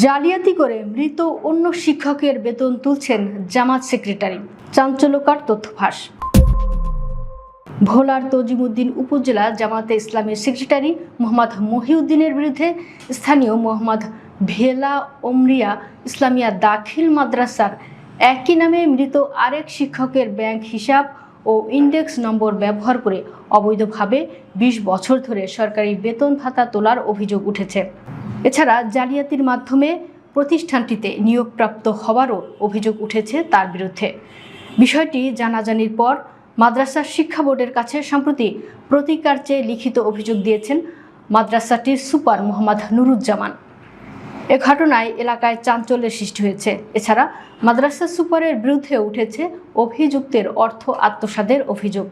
জালিয়াতি করে মৃত অন্য শিক্ষকের বেতন তুলছেন জামাত সেক্রেটারি। চাঞ্চল্যকর তথ্য ফাঁস। ভোলার তজিমউদ্দিন উপজেলা জামাতে ইসলামের সেক্রেটারি মোহাম্মদ মহিউদ্দিনের বিরুদ্ধে স্থানীয় মোহাম্মদ ভেলা ওমরিয়া ইসলামিয়া দাখিল মাদ্রাসার একই নামে মৃত আরেক শিক্ষকের ব্যাংক হিসাব ও ইন্ডেক্স নম্বর ব্যবহার করে অবৈধভাবে ২০ বছর ধরে সরকারি বেতন ভাতা তোলার অভিযোগ উঠেছে। এছাড়া জালিয়াতির মাধ্যমে প্রতিষ্ঠানটিতে নিয়োগপ্রাপ্ত হওয়ারও অভিযোগ উঠেছে তার বিরুদ্ধে। বিষয়টি জানাজানির পর মাদ্রাসা শিক্ষা বোর্ডের কাছে সম্প্রতি প্রতিকার চেয়ে লিখিত অভিযোগ দিয়েছেন মাদ্রাসাটির সুপার মোহাম্মদ নুরুজ্জামান। এ ঘটনায় এলাকায় চাঞ্চল্যের সৃষ্টি হয়েছে। এছাড়া মাদ্রাসা সুপারের বিরুদ্ধে উঠেছে অভিযুক্তের অর্থ আত্মসাতের অভিযোগ।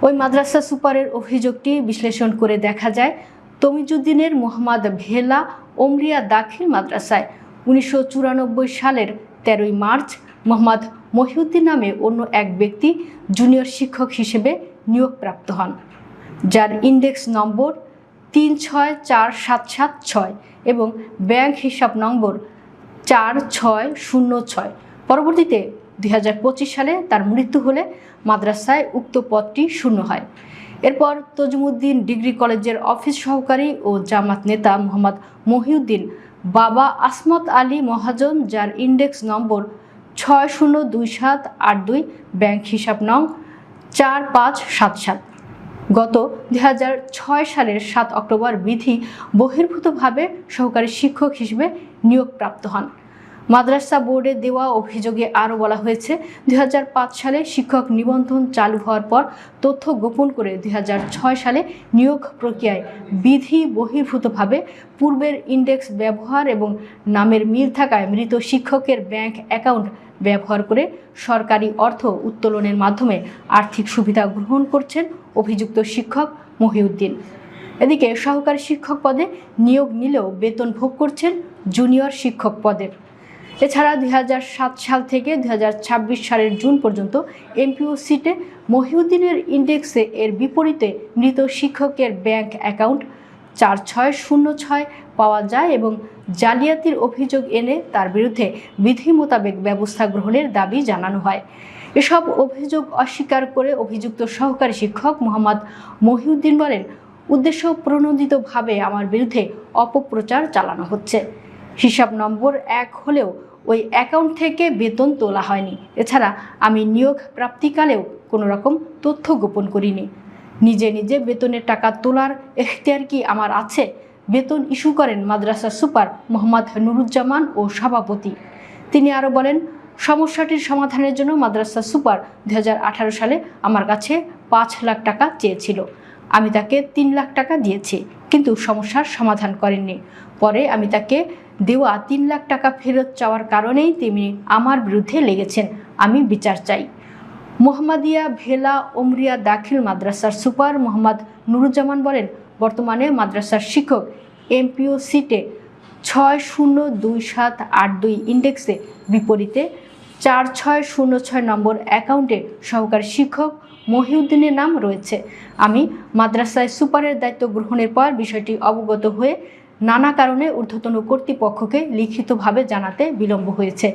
ওই মাদ্রাসা সুপারের অভিযোগটি বিশ্লেষণ করে দেখা যায়, তমিজউদ্দিনের মোহাম্মদ ভেলা ওমরিয়া দাখিল মাদ্রাসায় ১৯৯৪ সালের ১৩ মার্চ মোহাম্মদ মহিউদ্দিন নামে অন্য এক ব্যক্তি জুনিয়র শিক্ষক হিসেবে নিয়োগপ্রাপ্ত হন, যার ইন্ডেক্স নম্বর ৩৬৪৭৭৬ এবং ব্যাংক হিসাব নম্বর ৪৬০৬। পরবর্তীতে ২০২৫ সালে তার মৃত্যু হলে মাদ্রাসায় উক্ত পদটি শূন্য হয়। এরপর তজিমউদ্দিন ডিগ্রি কলেজের অফিস সহকারী ও জামাত নেতা মোহাম্মদ মহিউদ্দিন বাবা আসমত আলী মহাজন, যার ইন্ডেক্স নম্বর ৬০২৭৮২, ব্যাংক হিসাব নং ৪৫৭৭, গত ২০০৬ সালের ৭ অক্টোবর বিধি বহির্ভূতভাবে সহকারী শিক্ষক হিসেবে নিয়োগপ্রাপ্ত হন। মাদ্রাসা বোর্ডে দেওয়া অভিযোগে আরও বলা হয়েছে, ২০০৫ সালে শিক্ষক নিবন্ধন চালু হওয়ার পর তথ্য গোপন করে ২০০৬ সালে নিয়োগ প্রক্রিয়ায় বিধি বহির্ভূতভাবে পূর্বের ইন্ডেক্স ব্যবহার এবং নামের মিল থাকায় মৃত শিক্ষকের ব্যাংক অ্যাকাউন্ট ব্যবহার করে সরকারি অর্থ উত্তোলনের মাধ্যমে আর্থিক সুবিধা গ্রহণ করছেন অভিযুক্ত শিক্ষক মহিউদ্দিন। এদিকে সহকারী শিক্ষক পদে নিয়োগ নিলেও বেতন ভোগ করছেন জুনিয়র শিক্ষক পদের। এছাড়া ২০০৭ সাল থেকে ২০২৬ সালের জুন পর্যন্ত এমপিও সিটে মহিউদ্দিনের ইন্ডেক্সে এর বিপরীতে মৃত শিক্ষকের ব্যাংক অ্যাকাউন্ট ৪৬০৬ পাওয়া যায় এবং জালিয়াতির অভিযোগ এনে তার বিরুদ্ধে বিধি মোতাবেক ব্যবস্থা গ্রহণের দাবি জানানো হয়। এসব অভিযোগ অস্বীকার করে অভিযুক্ত সহকারী শিক্ষক মোহাম্মদ মহিউদ্দিন বলেন, উদ্দেশ্য প্রণোদিতভাবে আমার বিরুদ্ধে অপপ্রচার চালানো হচ্ছে। হিসাব নম্বর ১ হলেও ওই অ্যাকাউন্ট থেকে বেতন তোলা হয়নি। এছাড়া আমি নিয়োগ প্রাপ্তিকালেও কোনো রকম তথ্য গোপন করিনি। নিজে নিজে বেতনের টাকা তোলার এখতিয়ার কি আমার আছে? বেতন ইস্যু করেন মাদ্রাসা সুপার মোহাম্মদ নুরুজ্জামান ও সভাপতি। তিনি আরও বলেন, সমস্যাটির সমাধানের জন্য মাদ্রাসা সুপার ২০১৮ সালে আমার কাছে ৫ লাখ টাকা চেয়েছিল। আমি তাকে ৩ লাখ টাকা দিয়েছি, কিন্তু সমস্যার সমাধান করেননি। পরে আমি তাকে দেওয়া ৩ লাখ টাকা ফেরত চাওয়ার কারণেই তিনি আমার বিরুদ্ধে লেগেছেন। আমি বিচার চাই। মোহাম্মদিয়া ভেলা ওমরিয়া দাখিল মাদ্রাসার সুপার মোহাম্মদ নুরুজ্জামান বলেন, বর্তমানে মাদ্রাসার শিক্ষক এমপিও সিটে ৬০২৭৮২ ইন্ডেক্সে বিপরীতে ৪৬০৬ নম্বর অ্যাকাউন্টে সহকারী শিক্ষক মহিউদ্দিনের নাম রয়েছে। আমি মাদ্রাসায় সুপারের দায়িত্ব গ্রহণের পর বিষয়টি অবগত হয়ে নানা কারণে ঊর্ধ্বতন কর্তৃপক্ষকে লিখিতভাবে জানাতে বিলম্ব হয়েছে।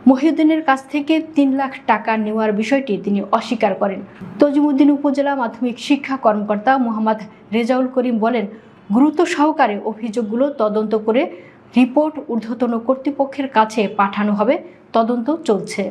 মহিউদ্দিনের কাছ থেকে ৩ লাখ টাকা নেওয়ার বিষয়টি তিনি অস্বীকার করেন। তজিমউদ্দিন উপজেলা মাধ্যমিক শিক্ষা কর্মকর্তা মোহাম্মদ রেজাউল করিম বলেন, গুরুত্ব সহকারে অভিযোগগুলো তদন্ত করে রিপোর্ট ঊর্ধ্বতন কর্তৃপক্ষের কাছে পাঠানো হবে। তদন্ত চলছে।